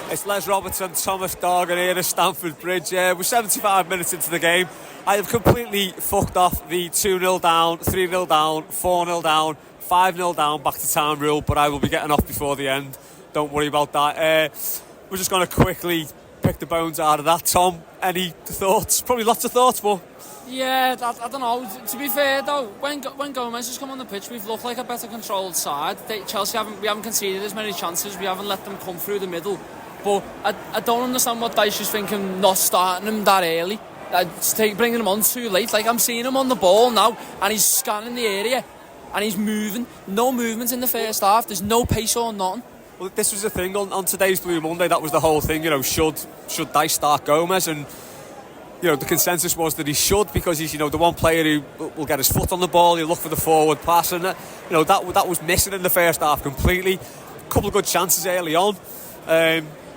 It's Les Robertson, Thomas Dorgan here at Stamford Bridge. We're 75 minutes into the game. I have completely fucked off the 2-0 down, 3-0 down, 4-0 down, 5-0 down, back to town rule, but I will be getting off before the end. Don't worry about that. We're just going to quickly pick the bones out of that. Tom, any thoughts? Probably lots of thoughts, but... Yeah, I don't know. To be fair though, when Gomez has come on the pitch, we've looked like a better controlled side. Chelsea haven't conceded as many chances. We haven't let them come through the middle. But I don't understand what Dyche is thinking, not starting him that early, bringing him on too late. Like, I'm seeing him on the ball now, and he's scanning the area, and he's moving. No movement in the first half. There's no pace or nothing. Well, this was the thing on today's Blue Monday. That was the whole thing. You know, should Dyche start Gomez? And you know, the consensus was that he should, because he's, you know, the one player who will get his foot on the ball. He'll look for the forward pass, and you know that was missing in the first half completely. A couple of good chances early on.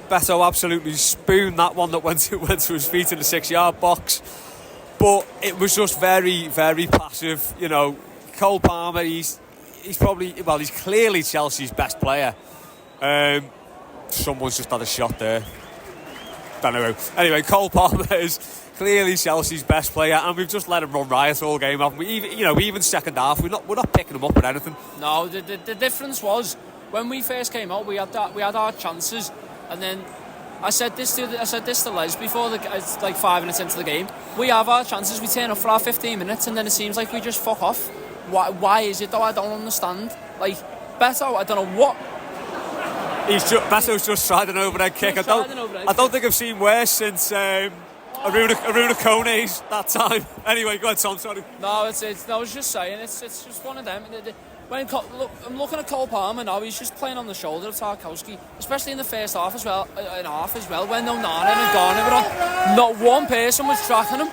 Beto absolutely spooned that one that went to his feet in the 6-yard box, but it was just very, very passive. You know, Cole Palmer, he's clearly Chelsea's best player. Someone's just had a shot there. Don't know who. Anyway, Cole Palmer is clearly Chelsea's best player, and we've just let him run riot all game, haven't we? Even second half, we're not picking him up at anything. No, the difference was when we first came out, we had our chances, and then I said this to Les before it's like 5 minutes into the game. We have our chances, we turn up for our 15 minutes, and then it seems like we just fuck off. Why is it though? I don't understand. Like, Beto, I don't know what. Beto's just tried an overhead kick. I don't think I've seen worse since Aruna Kone's that time. Anyway, go ahead, Tom. Sorry. No, I was just saying, it's just one of them. I'm looking at Cole Palmer now. He's just playing on the shoulder of Tarkowski, especially in the first half as well. When Onana and Ghana were on, not one person was tracking him.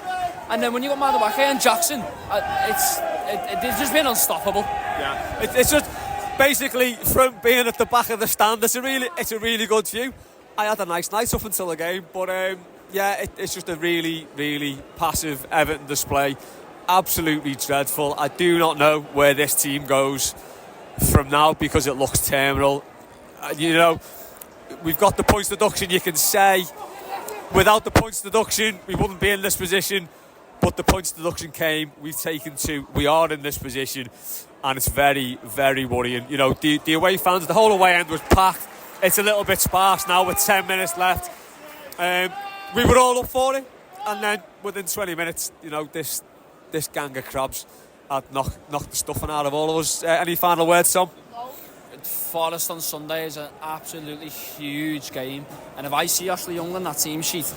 And then when you got Madueke and Jackson, it's just been unstoppable. Yeah, it's just. Basically, from being at the back of the stand, it's a really good view. I had a nice night up until the game, but it's just a really, really passive Everton display. Absolutely dreadful. I do not know where this team goes from now, because it looks terminal. You know, we've got the points deduction. You can say without the points deduction, we wouldn't be in this position. But the points deduction came. We've taken 2. We are in this position. And it's very, very worrying. You know, the away fans, the whole away end was packed. It's a little bit sparse now with 10 minutes left. We were all up for it. And then within 20 minutes, you know, this gang of crabs had knocked the stuffing out of all of us. Any final words, Tom? Forest on Sunday is an absolutely huge game. And if I see Ashley Young on that team sheet,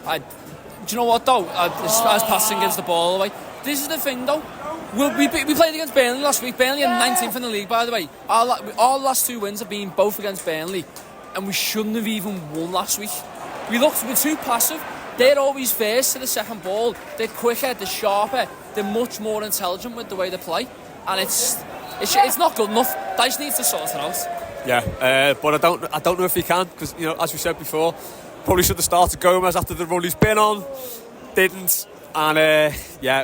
do you know what though? As Patterson gives the ball away. This is the thing though. We played against Burnley last week. Burnley are 19th in the league, by the way. Our last 2 wins have been both against Burnley, and we shouldn't have even won last week. We're too passive. They're always first to the second ball. They're quicker, they're sharper, they're much more intelligent with the way they play, and it's not good enough. Dyche needs to sort it out. Yeah, but I don't know if he can, because, you know, as we said before, probably should have started Gomez after the run he's been on. Didn't. And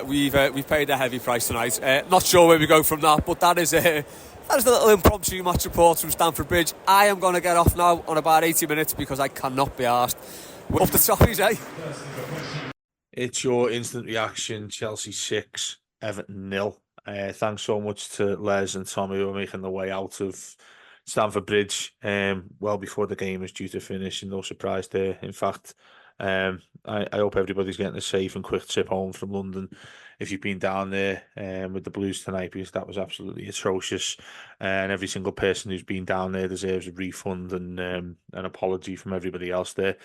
we've paid a heavy price tonight. Not sure where we go from that, but that is a little impromptu match report from Stamford Bridge. I am going to get off now on about 80 minutes because I cannot be arsed. Up the Toffees, eh? It's your instant reaction. Chelsea 6, Everton 0. Thanks so much to Les and Tommy who are making the way out of Stamford Bridge well before the game is due to finish, and no surprise there. In fact, I hope everybody's getting a safe and quick trip home from London if you've been down there with the Blues tonight, because that was absolutely atrocious, and every single person who's been down there deserves a refund and an apology from everybody else there.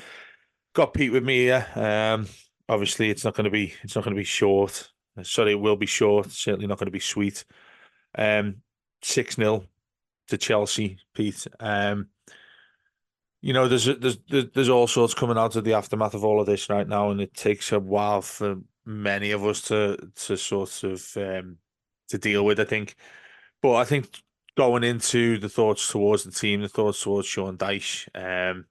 Got Pete with me here. Obviously it's not going to be short. Sorry, it will be short. Certainly not going to be sweet. 6-0 to Chelsea, Pete. You know, there's all sorts coming out of the aftermath of all of this right now, and it takes a while for many of us to sort of to deal with, I think. But I think going into the thoughts towards the team, the thoughts towards Sean Dyche,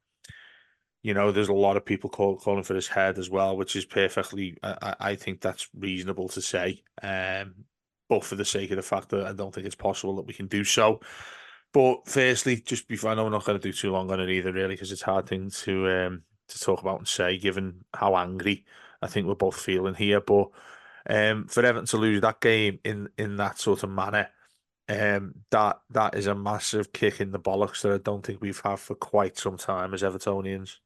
you know, there's a lot of people calling for his head as well, which is perfectly, I think that's reasonable to say, but for the sake of the fact that I don't think it's possible that we can do so. But firstly, just before, I know we're not going to do too long on it either, really, because it's a hard thing to talk about and say, given how angry I think we're both feeling here. But for Everton to lose that game in that sort of manner, that is a massive kick in the bollocks that I don't think we've had for quite some time as Evertonians.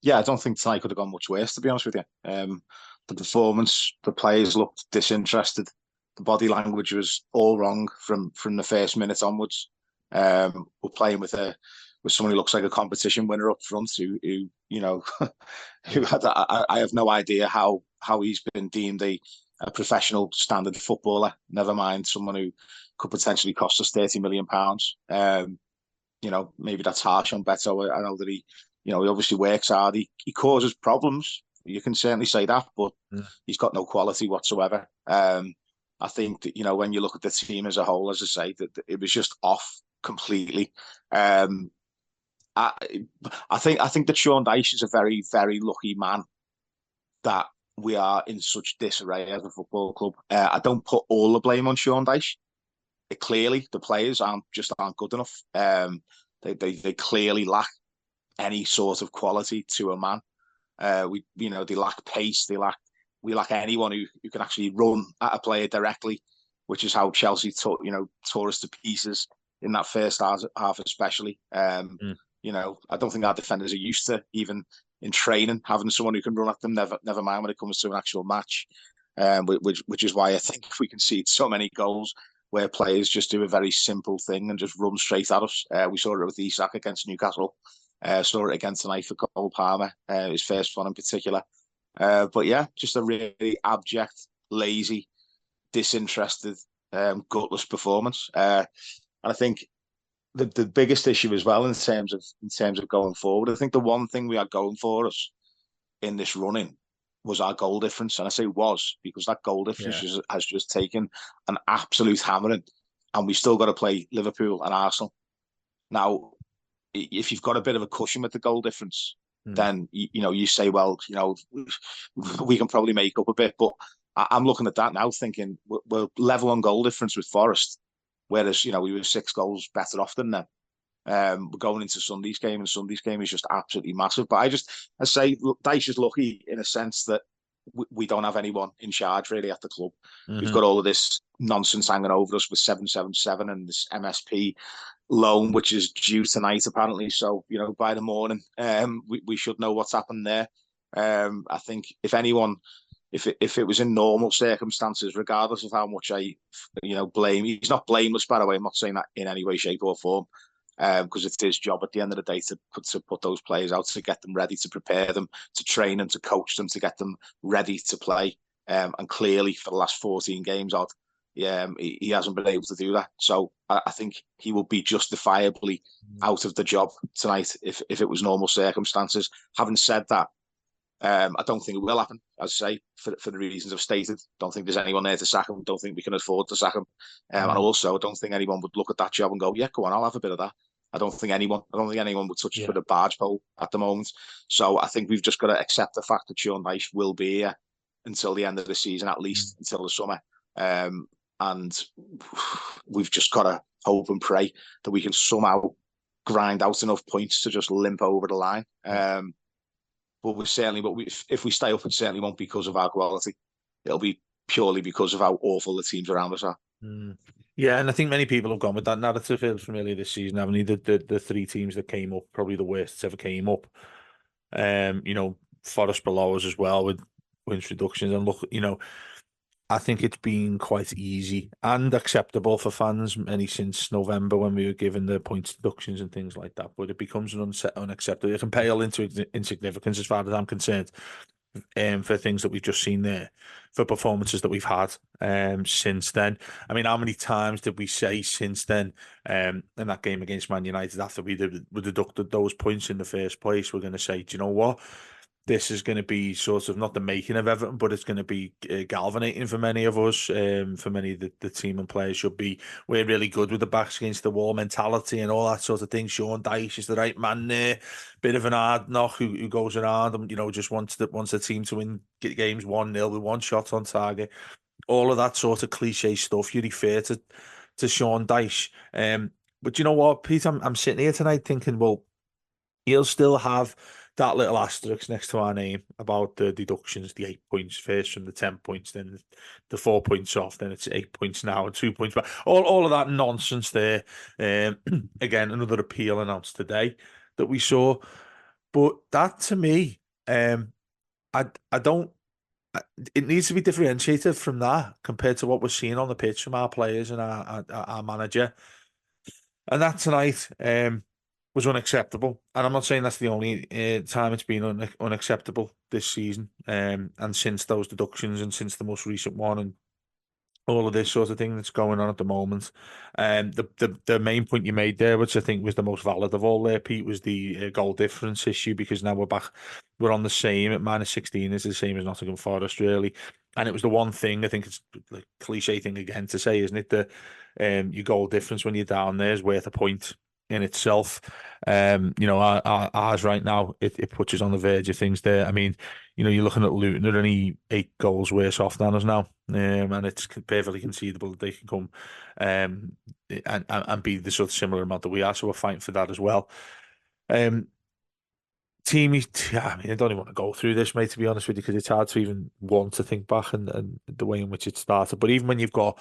Yeah, I don't think tonight could have gone much worse, to be honest with you. The performance, the players looked disinterested. The body language was all wrong from the first minute onwards. We're playing with someone who looks like a competition winner up front, who you know, who I have no idea how he's been deemed a professional standard footballer. Never mind someone who could potentially cost us £30 million. Maybe that's harsh on Beto. I know that he obviously works hard. He causes problems. You can certainly say that, but he's got no quality whatsoever. I think that, when you look at the team as a whole, as I say, that it was just off completely. I think that Sean Dyche is a very, very lucky man that we are in such disarray as a football club. I don't put all the blame on Sean Dyche. Clearly, the players aren't good enough. They clearly lack any sort of quality to a man. They lack pace. We lack anyone who can actually run at a player directly, which is how Chelsea tore us to pieces in that first half especially. I don't think our defenders are used to, even in training, having someone who can run at them. Never mind when it comes to an actual match. Which is why I think we concede so many goals where players just do a very simple thing and just run straight at us. We saw it with Isak against Newcastle. Saw it again tonight for Cole Palmer, his first one in particular. But yeah, just a really abject, lazy, disinterested, gutless performance. And I think the biggest issue as well in terms of going forward, I think the one thing we had going for us in this running was our goal difference. And I say was because that goal difference has just taken an absolute hammering, and we still got to play Liverpool and Arsenal. Now, if you've got a bit of a cushion with the goal difference, then you say, well, we can probably make up a bit. But I'm looking at that now, thinking we're level on goal difference with Forest, whereas we were 6 goals better off than them. We're going into Sunday's game, and Sunday's game is just absolutely massive. But I say, look, Dyche is lucky in a sense that we don't have anyone in charge really at the club. We've got all of this nonsense hanging over us with 777 and this MSP loan, which is due tonight apparently. So by the morning, we should know what's happened there. I think if anyone, if it was in normal circumstances, regardless of how much I blame, he's not blameless, by the way. I'm not saying that in any way, shape, or form. Because it's his job at the end of the day to put those players out, to get them ready, to prepare them, to train them, to coach them, to get them ready to play. And clearly, for the last 14 games odd, he hasn't been able to do that. So I think he will be justifiably out of the job tonight if it was normal circumstances. Having said that, I don't think it will happen, as I say, for the reasons I've stated. Don't think there's anyone there to sack him. Don't think we can afford to sack him. And also, I don't think anyone would look at that job and go, yeah, go on, I'll have a bit of that. I don't think anyone would touch it with a barge pole at the moment. So I think we've just got to accept the fact that Sean Dyche will be here until the end of the season, at least until the summer. And we've just got to hope and pray that we can somehow grind out enough points to just limp over the line. But if we stay up, it certainly won't be because of our quality. It'll be purely because of how awful the teams around us are. Yeah, and I think many people have gone with that narrative from earlier this season, haven't they? The 3 teams that came up, probably the worst ever came up. Forest below us as well with wins reductions. And look, I think it's been quite easy and acceptable for fans since November when we were given the points deductions and things like that. But it becomes unacceptable. It can pale into insignificance as far as I'm concerned. For things that we've just seen there, for performances that we've had since then. I mean, how many times did we say since then in that game against Man United, after we deducted those points in the first place, we're going to say, do you know what? This is going to be sort of not the making of Everton, but it's going to be galvanating for many of us. For many of the team and players should be. We're really good with the backs against the wall mentality and all that sort of thing. Sean Dyche is the right man there. Bit of an hard knock who goes around and just wants the team to win games 1-0 with 1 shot on target. All of that sort of cliche stuff you refer to Sean Dyche. But you know what, Pete? I'm sitting here tonight thinking, well, he'll still have that little asterisk next to our name about the deductions, the 8 points first from the 10 points, then the 4 points off, then it's 8 points now and 2 points back. All of that nonsense there. Again, another appeal announced today that we saw. But that to me, I don't. It needs to be differentiated from that compared to what we're seeing on the pitch from our players and our manager. And that tonight was unacceptable. And I'm not saying that's the only time it's been unacceptable this season. And since those deductions and since the most recent one and all of this sort of thing that's going on at the moment. The main point you made there, which I think was the most valid of all there, Pete, was the goal difference issue, because now we're on the same at -16 is the same as Nottingham Forest, really. And it was the one thing, I think it's like cliche thing again to say, isn't it? That your goal difference when you're down there is worth a point in itself. Ours right now, it puts us on the verge of things there. I mean, you're looking at Luton, they're only 8 goals worse off than us now. And it's perfectly conceivable that they can come and be the sort of similar amount that we are. So we're fighting for that as well. I mean, I don't even want to go through this, mate, to be honest with you, because it's hard to even want to think back and the way in which it started. But even when you've got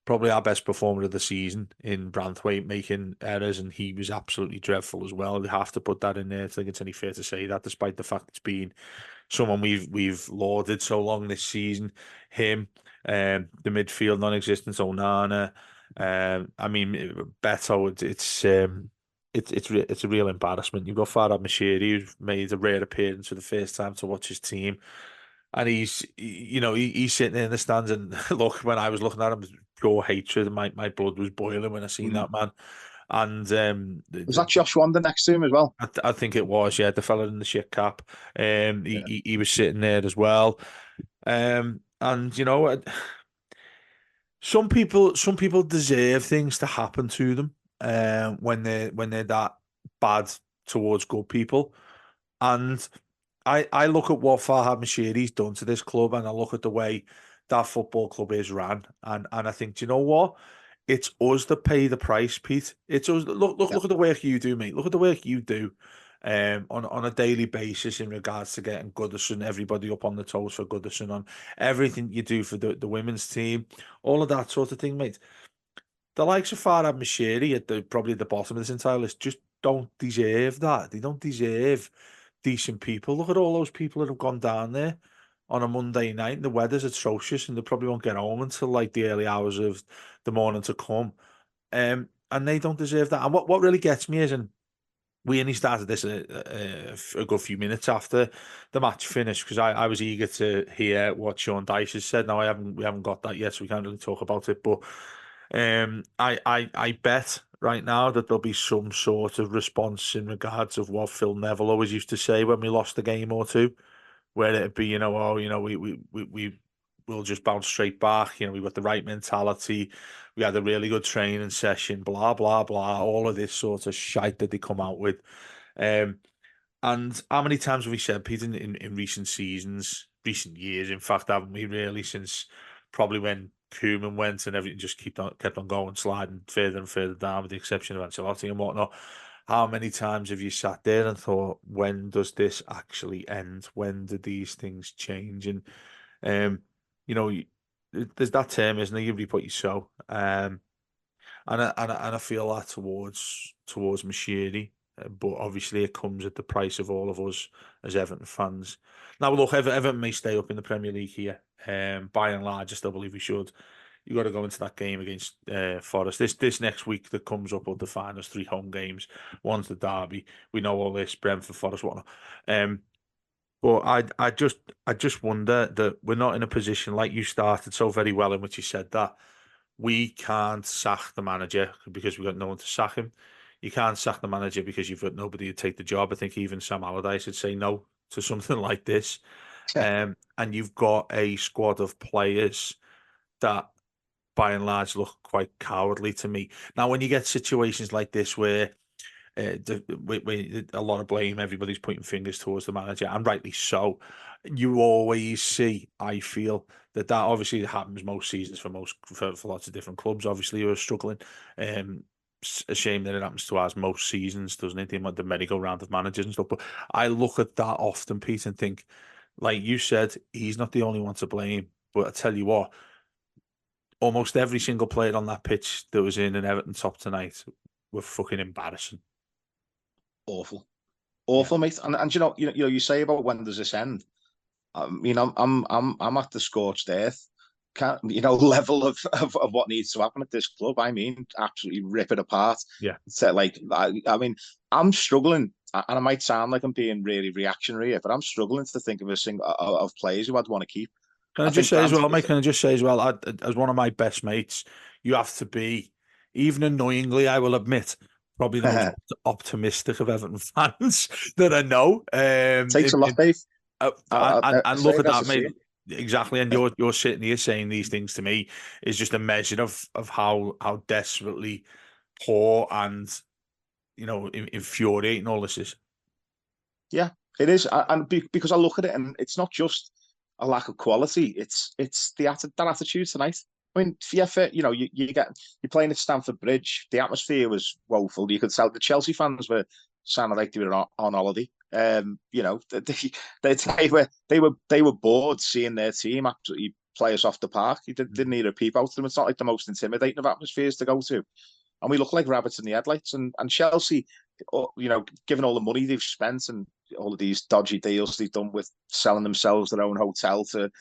probably our best performer of the season in Branthwaite making errors, and he was absolutely dreadful as well. We have to put that in there. I think it's only fair to say that, despite the fact it's been someone we've lauded so long this season. Him, the midfield non-existent Onana. I mean, Beto. It's a real embarrassment. You've got Farhad Moshiri, who's made a rare appearance for the first time to watch his team. And he's sitting there in the stands, and look, when I was looking at him, pure hatred, and my blood was boiling when I seen that man. And was that Josh Wanda next to him as well? I think it was, yeah, the fella in the shit cap. Yeah. He was sitting there as well. And some people deserve things to happen to them when they're that bad towards good people. And I look at what Farhad Moshiri's done to this club, and I look at the way that football club is ran, and I think, do you know what? It's us that pay the price, Pete. It's us. Look at the work you do, mate. Look at the work you do on a daily basis in regards to getting Goodison, everybody up on the toes for Goodison, on everything you do for the women's team, all of that sort of thing, mate. The likes of Farhad Moshiri at probably the bottom of this entire list just don't deserve that. They don't deserve decent people. Look at all those people that have gone down there on a Monday night, and the weather's atrocious, and they probably won't get home until like the early hours of the morning to come. And they don't deserve that. And what really gets me is, and we only started this a good few minutes after the match finished, because I was eager to hear what Sean Dyche has said. Now we haven't got that yet, so we can't really talk about it. But I bet right now that there'll be some sort of response in regards of what Phil Neville always used to say when we lost a game or two, where it'd be, we'll just bounce straight back. We've got the right mentality. We had a really good training session, blah, blah, blah, all of this sort of shite that they come out with. And how many times have we said, Pete, in recent seasons, recent years, in fact, haven't we really, since probably when Koeman went and everything just kept on going, sliding further and further down, with the exception of Ancelotti and whatnot. How many times have you sat there and thought, when does this actually end? When do these things change? And there's that term, isn't there? You reap what you sow. And I feel that towards Moshiri, but obviously it comes at the price of all of us as Everton fans. Now, look, Everton may stay up in the Premier League here. By and large, I still believe we should. You got to go into that game against Forest. This next week that comes up will define us. 3 home games. One's the derby. We know all this, Brentford, Forest, whatnot. But I just wonder that we're not in a position, like you started so very well in which you said that we can't sack the manager because we've got no one to sack him. You can't sack the manager because you've got nobody to take the job. I think even Sam Allardyce would say no to something like this. And you've got a squad of players that, by and large, look quite cowardly to me. Now, when you get situations like this where a lot of blame, everybody's pointing fingers towards the manager, and rightly so, you always see, I feel, that obviously happens most seasons for lots of different clubs, obviously, who are struggling. a shame that it happens to us most seasons, doesn't it? The merry-go-round of managers and stuff. But I look at that often, Pete, and think, like you said, he's not the only one to blame. But I tell you what, almost every single player on that pitch that was in an Everton top tonight were fucking embarrassing. Awful, Yeah. awful, mate. And you say about when does this end? I'm at the scorched earth. Can't level of what needs to happen at this club. I mean, absolutely rip it apart. Yeah. So, like, I mean, I'm struggling, and I might sound like I'm being really reactionary here, but I'm struggling to think of a single of players who I'd want to keep. Can I I just think say as Brandt. well, mate? Can I just say as well, as one of my best mates, you have to be, even annoyingly, I will admit, probably the most optimistic of Everton fans that I know. Takes a lot, Dave. I And say look it at as I that, see mate. it. Exactly, and you're sitting here saying these things to me is just a measure of how desperately poor and infuriating all this is. Yeah, it is, because I look at it, and it's not just a lack of quality. It's that attitude tonight. I mean, yeah, you're playing at Stamford Bridge. The atmosphere was woeful. You could tell the Chelsea fans were sounding like they were on holiday. They were bored seeing their team absolutely play us off the park. You didn't need a peep out of them. It's not like the most intimidating of atmospheres to go to, and we look like rabbits in the headlights. And Chelsea, given all the money they've spent and all of these dodgy deals they've done with selling themselves their own hotel to,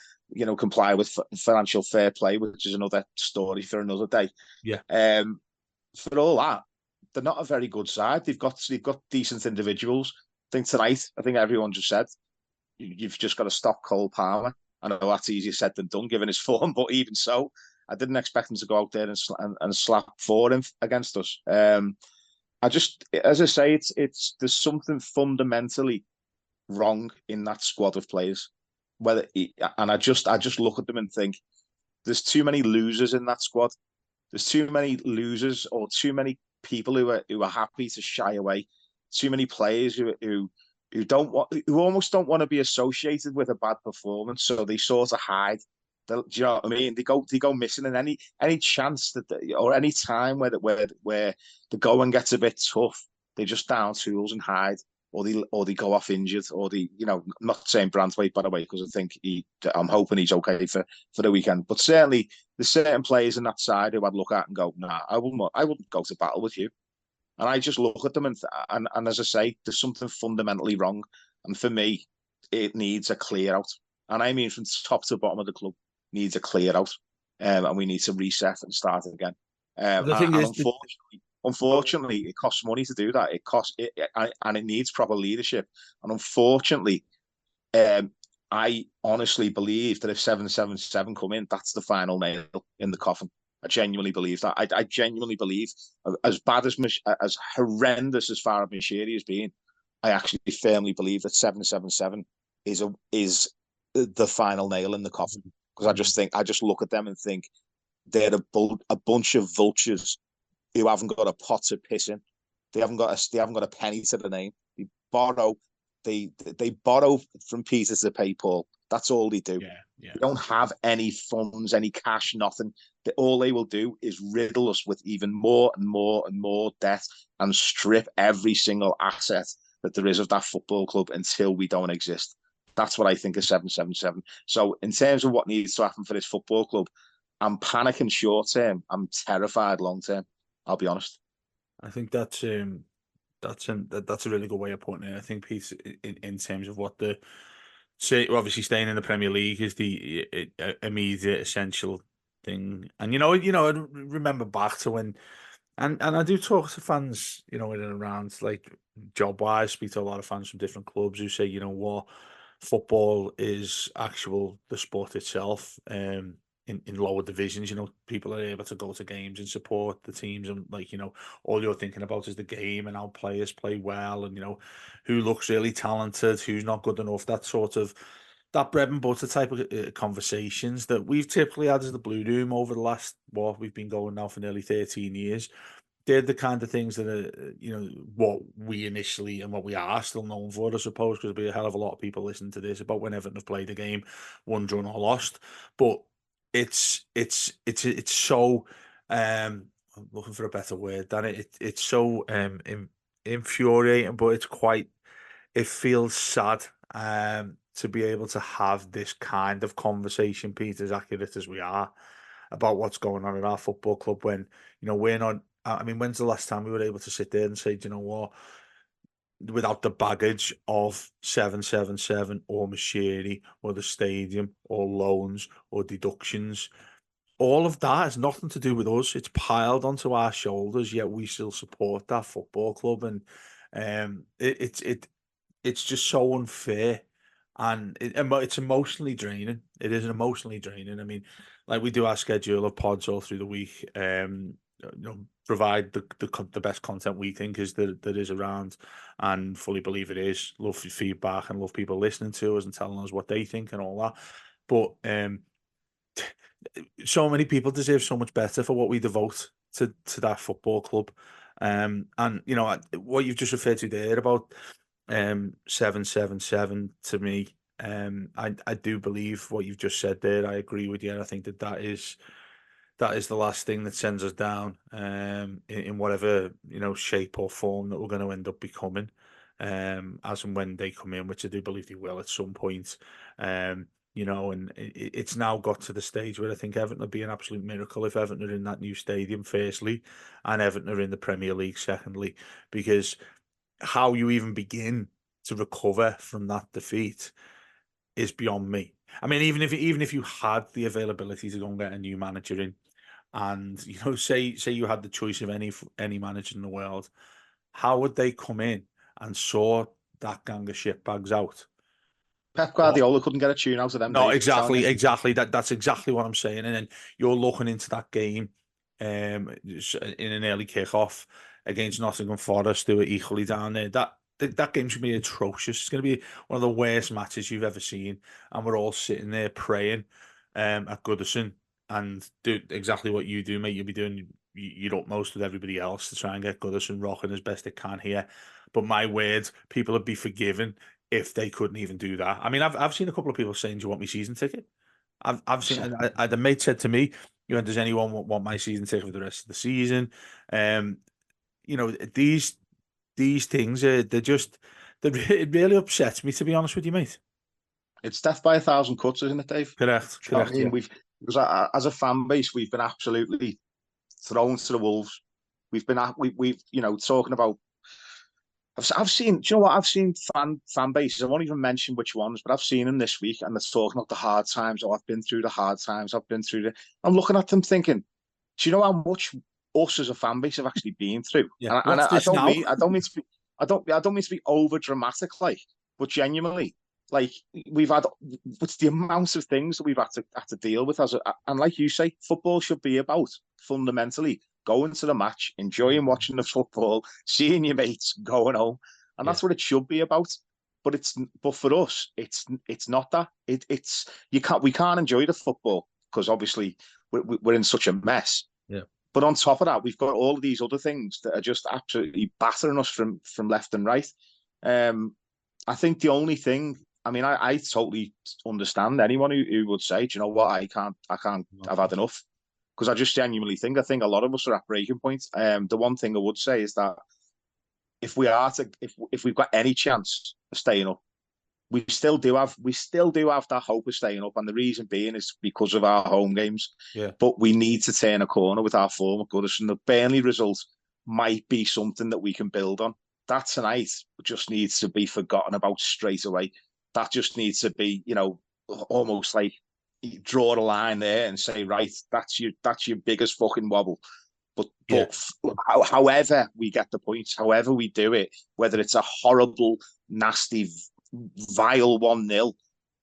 comply with financial fair play, which is another story for another day. Yeah. For all that, they're not a very good side. They've got decent individuals. I think everyone just said you've just got to stop Cole Palmer. I know that's easier said than done given his form, but even so, I didn't expect him to go out there and slap for him against us. I just, as I say, it's there's something fundamentally wrong in that squad of players. And I just look at them and think there's too many losers in that squad. There's too many losers, or too many people who are happy to shy away. Too many players who almost don't want to be associated with a bad performance, so they sort of hide. Do you know what I mean? They go missing in any chance or any time where the going gets a bit tough. They just down tools and hide, or they go off injured, or I'm not saying Branthwaite, by the way, because I'm hoping he's okay for the weekend. But certainly there's certain players in that side who I'd look at and go, nah, I wouldn't go to battle with you. And I just look at them and as I say, there's something fundamentally wrong. And for me, it needs a clear out. And I mean from top to bottom of the club, needs a clear out. And we need to reset and start again. The thing And is, unfortunately, it costs money to do that. And it needs proper leadership. And unfortunately, I honestly believe that if 777 come in, that's the final nail in the coffin. I genuinely believe that. I genuinely believe, as bad as horrendous as Farhad Moshiri has been, I actually firmly believe that 777 is the final nail in the coffin. Because I just look at them and think they're a bunch of vultures who haven't got a pot to piss in. They haven't got a penny to the name. They borrow from Peter to pay Paul. That's all they do. Yeah. They don't have any funds, any cash, nothing. All they will do is riddle us with even more and more and more debt and strip every single asset that there is of that football club until we don't exist. That's what I think of 777. So in terms of what needs to happen for this football club, I'm panicking short term. I'm terrified long term. I'll be honest. I think that's a really good way of putting it. I think, Pete, in terms of what obviously staying in the Premier League is the immediate essential thing. And I remember back to when, and I do talk to fans, in and around, like, job wise, speak to a lot of fans from different clubs who say, what, football is the sport itself. In lower divisions, people are able to go to games and support the teams, and, like, all you're thinking about is the game and how players play well, and who looks really talented, who's not good enough. That bread and butter type of conversations that we've typically had as the Blue Room over the last, we've been going now for nearly 13 years. They're the kind of things that are, what we initially and what we are still known for, I suppose, because there'll be a hell of a lot of people listening to this about when Everton have played a game, won, drawn, or lost. But it's so I'm looking for a better word than it's so infuriating, but it feels sad to be able to have this kind of conversation, Pete, as accurate as we are, about what's going on in our football club when, we're not. I mean, when's the last time we were able to sit there and say, do you know what, without the baggage of 777 or machinery or the stadium or loans or deductions, all of that has nothing to do with us. It's piled onto our shoulders, yet we still support that football club, and it's just so unfair, and it's emotionally draining. It is emotionally draining. I mean, like, we do our schedule of pods all through the week. Provide the best content we think is that is around, and fully believe it is. Love feedback and love people listening to us and telling us what they think and all that. But so many people deserve so much better for what we devote to that football club. And what you've just referred to there about 777, to me, I do believe what you've just said there. I agree with you. I think that is the last thing that sends us down, in whatever shape or form that we're going to end up becoming, as and when they come in, which I do believe they will at some point. And it's now got to the stage where I think Everton would be an absolute miracle if Everton are in that new stadium, firstly, and Everton are in the Premier League, secondly, because how you even begin to recover from that defeat is beyond me. I mean, even if you had the availability to go and get a new manager in, and say you had the choice of any manager in the world, how would they come in and sort that gang of shitbags out? Pep Guardiola couldn't get a tune out of them. No, Dave, exactly. That's exactly what I'm saying. And then you're looking into that game, in an early kickoff against Nottingham Forest, who are equally down there. That game's going to be atrocious. It's going to be one of the worst matches you've ever seen, and we're all sitting there praying at Goodison, and do exactly what you do, mate. You'll be doing your utmost with everybody else to try and get Goodison rocking as best it can here. But my word, people would be forgiven if they couldn't even do that. I mean, I've seen a couple of people saying, "Do you want my season ticket?" I've seen, the mate said to me, "Does anyone want my season ticket for the rest of the season?" These things it really upsets me, to be honest with you, mate. It's death by a thousand cuts, isn't it, Dave? Correct. I mean, because as a fan base, we've been absolutely thrown to the wolves. We've talking about. I've seen. Do you know what? I've seen fan bases. I won't even mention which ones, but I've seen them this week, and they're talking about the hard times. Oh, I've been through the hard times. I've been through the. I'm looking at them thinking, do you know how much us as a fan base have actually been through? Yeah. And I don't mean to be over dramatic, but genuinely, we've had, what's the amount of things that we've had to deal with and like you say, football should be about fundamentally going to the match, enjoying watching the football, seeing your mates, going home, and that's what it should be about. But for us, it's not that. We can't enjoy the football because obviously we're in such a mess. Yeah. But on top of that, we've got all of these other things that are just absolutely battering us from left and right. I think the only thing, I mean, I totally understand anyone who would say, do you know what, I've had enough. Because I just genuinely think a lot of us are at breaking point. The one thing I would say is that if we've got any chance of staying up, we still do have that hope of staying up, and the reason being is because of our home games. Yeah. But we need to turn a corner with our form at Goodison. The Burnley result might be something that we can build on. That tonight just needs to be forgotten about straight away. That just needs to be, almost like draw a line there and say, right, that's your biggest fucking wobble. But however we get the points, however we do it, whether it's a horrible, nasty, vile 1-0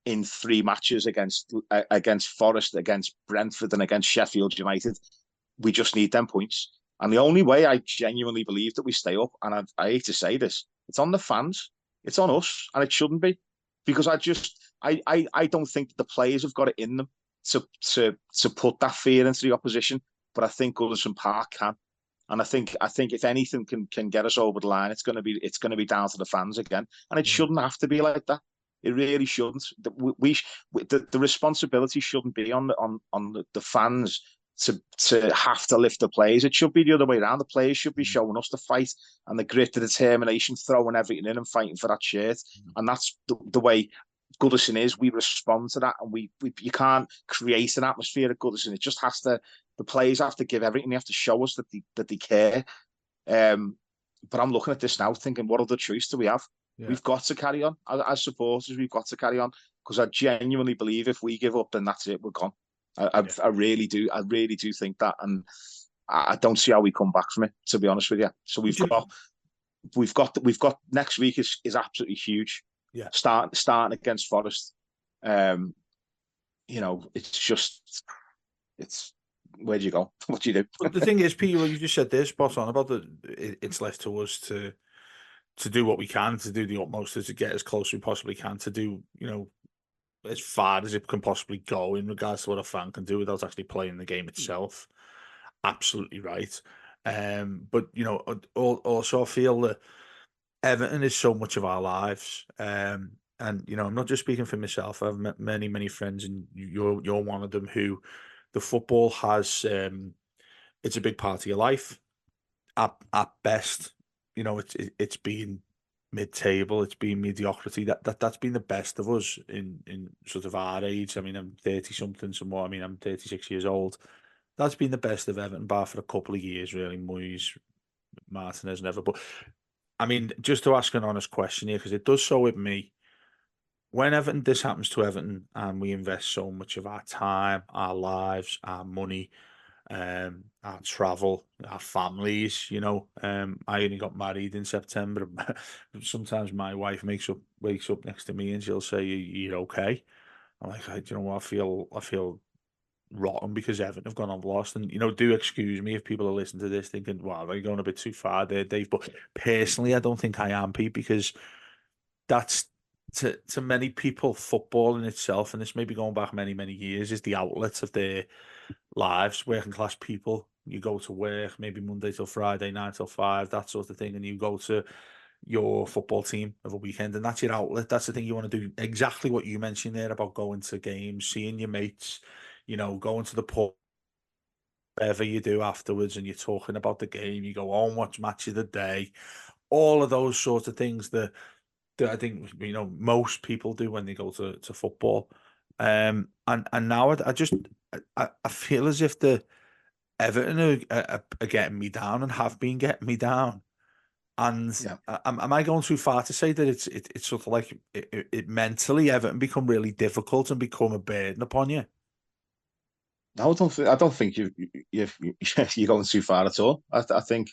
in 3 matches against Forest, against Brentford, and against Sheffield United, we just need them points. And the only way I genuinely believe that we stay up, and I hate to say this, it's on the fans, it's on us, and it shouldn't be, because I don't think the players have got it in them to put that fear into the opposition, but I think Goodison Park can. And I think if anything can get us over the line, it's going to be down to the fans again, and it shouldn't have to be like that. It really shouldn't. The responsibility shouldn't be on the fans to have to lift the players. It should be the other way around. The players should be showing us the fight and the grit, the determination, throwing everything in and fighting for that shirt. And that's the way Goodison is. We respond to that, and we you can't create an atmosphere at Goodison. It just has to. The players have to give everything. They have to show us that they care. But I'm looking at this now, thinking, what other choice do we have? Yeah. We've got to carry on as supporters. We've got to carry on, because I genuinely believe if we give up, then that's it. We're gone. I really do. I really do think that, and I don't see how we come back from it, to be honest with you. So we've got next week is absolutely huge. Yeah, starting against Forest. It's where do you go? What do you do? But the thing is, Peter, you just said this spot on about it's left to us to do what we can, to do the utmost, to get as close as we possibly can, to do, as far as it can possibly go in regards to what a fan can do without actually playing the game itself. Absolutely right. But also I feel that Everton is so much of our lives. And I'm not just speaking for myself. I've met many friends, and you're one of them, who the football has. It's a big part of your life. At best, it's been mid-table. It's been mediocrity. That's been the best of us in sort of our age. I mean, I'm 30 something, some more. I mean, I'm 36 years old. That's been the best of Everton, bar for a couple of years, really. Moyes, Martinez, never. But I mean, just to ask an honest question here, because it does so with me. When this happens to Everton, and we invest so much of our time, our lives, our money, our travel, our families, I only got married in September. Sometimes my wife wakes up next to me and she'll say, "You're okay?" I'm like, "You know what? I feel rotten because Everton have gone on lost." And do excuse me if people are listening to this thinking, "Wow, they're going a bit too far there, Dave." But personally, I don't think I am, Pete, because that's to many people, football in itself, and this may be going back many years, is the outlet of their lives. Working class people, you go to work maybe Monday till Friday, 9 till 5, that sort of thing, and you go to your football team of a weekend, and that's your outlet. That's the thing you want to do. Exactly what you mentioned there about going to games, seeing your mates, going to the pub, whatever you do afterwards, and you're talking about the game. You go on, watch match of the day, all of those sorts of things that I think most people do when they go to football. And now I feel as if the Everton are getting me down, and have been getting me down. And yeah. Am I going too far to say that it's sort of like it mentally, Everton become really difficult and become a burden upon you? No, I don't think you're going too far at all. I think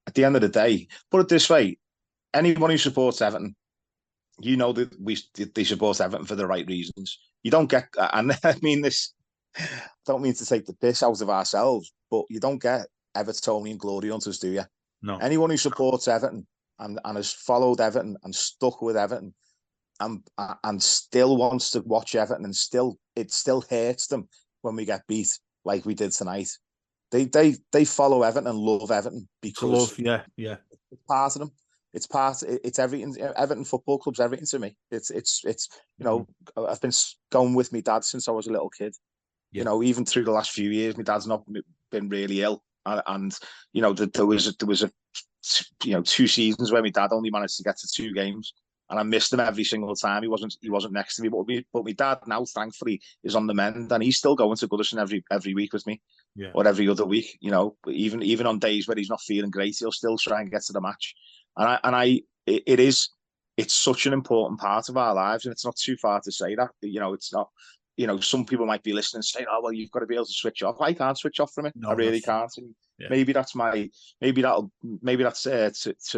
at the end of the day, put it this way: anyone who supports Everton, that they support Everton for the right reasons. You don't get, and I mean this, I don't mean to take the piss out of ourselves, but you don't get Evertonian glory hunters, do you? No. Anyone who supports Everton and has followed Everton and stuck with Everton and still wants to watch Everton, and it still hurts them when we get beat like we did tonight. They follow Everton and love Everton because yeah. It's part of them. It's everything. Everton Football Club's everything to me. It's I've been going with my dad since I was a little kid. Yeah. Even through the last few years, my dad's not been really ill, and there was a 2 seasons where my dad only managed to get to 2 games, and I missed him every single time. He wasn't next to me, but my dad now, thankfully, is on the mend, and he's still going to Goodison every week with me, or every other week. Even on days where he's not feeling great, he'll still try and get to the match. It's such an important part of our lives, and it's not too far to say that. It's not. Some people might be listening and saying, "Oh, well, you've got to be able to switch off." I can't switch off from it. No, I really can't. Yeah. Maybe that's to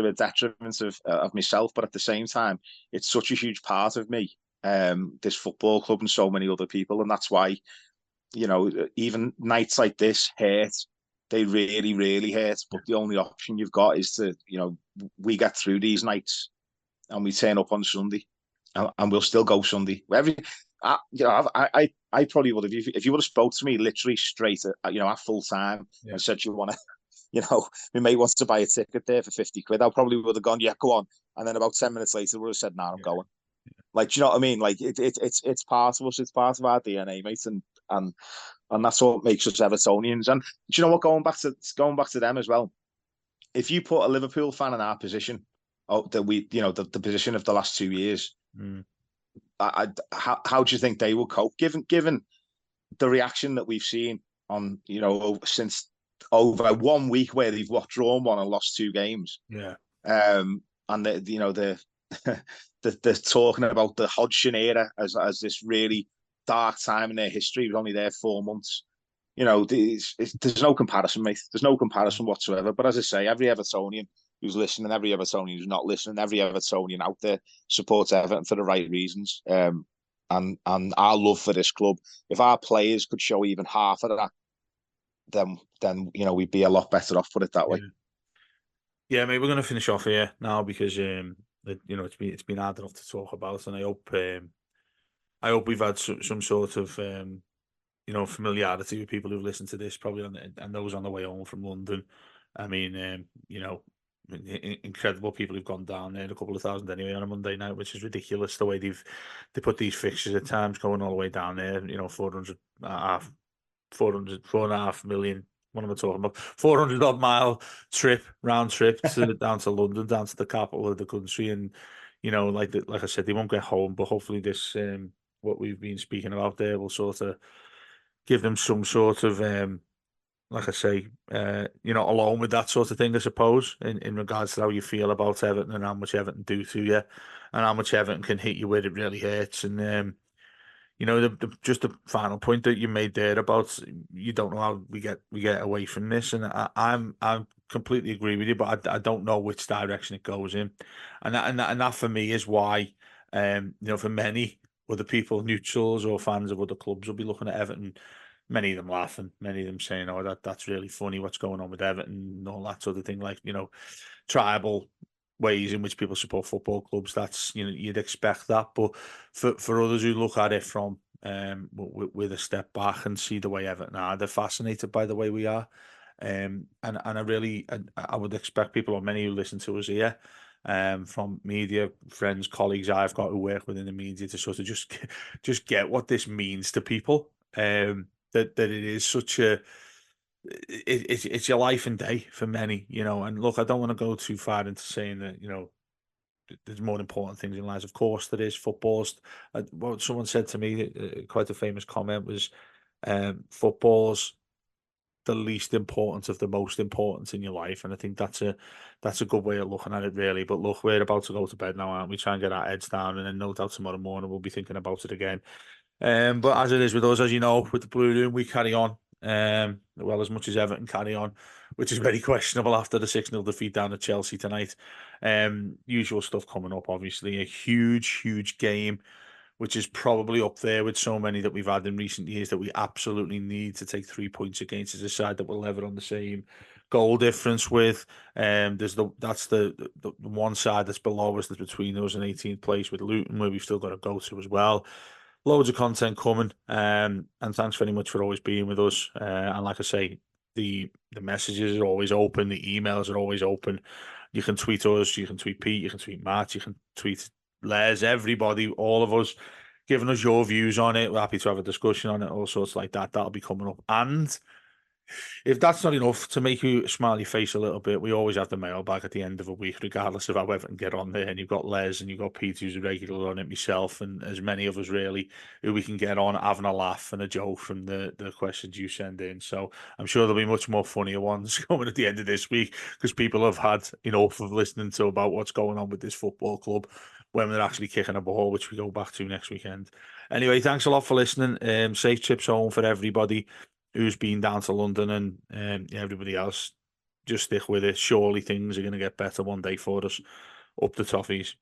a detriment of myself, but at the same time, it's such a huge part of me. This football club and so many other people, and that's why even nights like this hurt. They really, really hurt. But the only option you've got is to we get through these nights, and we turn up on Sunday, and we'll still go Sunday. I probably would have, if you would have spoke to me literally straight at full time and said you want to, we may want to buy a ticket there for 50 quid. I probably would have gone, yeah, go on. And then about 10 minutes later, would have said, nah, I'm going. Like, do you know what I mean? Like it's part of us. It's part of our DNA, mate. And and that's what makes us Evertonians. And do you know what? Going back to them as well. If you put a Liverpool fan in our position, the position of the last 2 years, how do you think they will cope? Given the reaction that we've seen on, since over 1 week where they've drawn one and lost 2 games. Yeah. And they're talking about the Hodgson era as this really dark time in their history. He was only there 4 months. There's no comparison, mate. There's no comparison whatsoever. But as I say, every Evertonian who's listening, every Evertonian who's not listening, every Evertonian out there supports Everton for the right reasons. And our love for this club, if our players could show even half of that, then we'd be a lot better off, put it that way. Yeah, mate, we're going to finish off here now because it's been hard enough to talk about, and I hope we've had some sort of familiarity with people who've listened to this, probably and those on the way home from London. I mean, incredible people who've gone down there, a couple of thousand anyway on a Monday night, which is ridiculous the way they put these fixtures at times, going all the way down there. 4.5 million. What am I talking about? 400 odd mile round trip down to London, down to the capital of the country, and like I said, they won't get home, but hopefully this what we've been speaking about there will sort of give them some sort of like I say, along with that sort of thing, I suppose, in regards to how you feel about Everton and how much Everton do to you, and how much Everton can hit you where it really hurts. And just the final point that you made there about you don't know how we get away from this, and I completely agree with you, but I don't know which direction it goes in, and that for me is why, for many other people, neutrals or fans of other clubs, will be looking at Everton. Many of them laughing, many of them saying, "Oh, that's really funny. What's going on with Everton?" and all that sort of thing, like tribal ways in which people support football clubs. That's you'd expect that, but for others who look at it from with a step back and see the way Everton are, they're fascinated by the way we are, and I would expect people, or many who listen to us here, from media friends, colleagues I've got who work within the media, to sort of just get what this means to people. That it is such a it's your life and day for many, and look, I don't want to go too far into saying that, there's more important things in life. Of course there is. Football's what someone said to me, quite a famous comment was, football's the least important of the most important in your life, and I think that's a good way of looking at it, really. But look, we're about to go to bed now, aren't we? Try and get our heads down, and then no doubt tomorrow morning we'll be thinking about it again. But as it is with us, as you know, with the Blue Room, we carry on. Well, as much as Everton carry on, which is very questionable after the 6-0 defeat down at Chelsea tonight. Usual stuff coming up, obviously. A huge game, which is probably up there with so many that we've had in recent years, that we absolutely need to take 3 points against, as a side that we're level on the same goal difference with. That's the one side that's below us, that's between us and 18th place, with Luton, where we've still got to go to as well. Loads of content coming, and thanks very much for always being with us. And like I say, the messages are always open, the emails are always open. You can tweet us, you can tweet Pete, you can tweet Matt, you can tweet Les, everybody, all of us, giving us your views on it. We're happy to have a discussion on it, all sorts like that. That'll be coming up. And if that's not enough to make you smile your face a little bit, we always have the mailbag at the end of a week, regardless of how Everton get on there. And you've got Les and you've got Pete, who's a regular on it, myself, and as many of us really, who we can get on having a laugh and a joke from the questions you send in. So I'm sure there'll be much more funnier ones coming at the end of this week, because people have had enough of listening to about what's going on with this football club when they're actually kicking a ball, which we go back to next weekend. Anyway, thanks a lot for listening. Safe trips home for everybody who's been down to London, and everybody else. Just stick with it. Surely things are going to get better one day for us. Up the Toffees.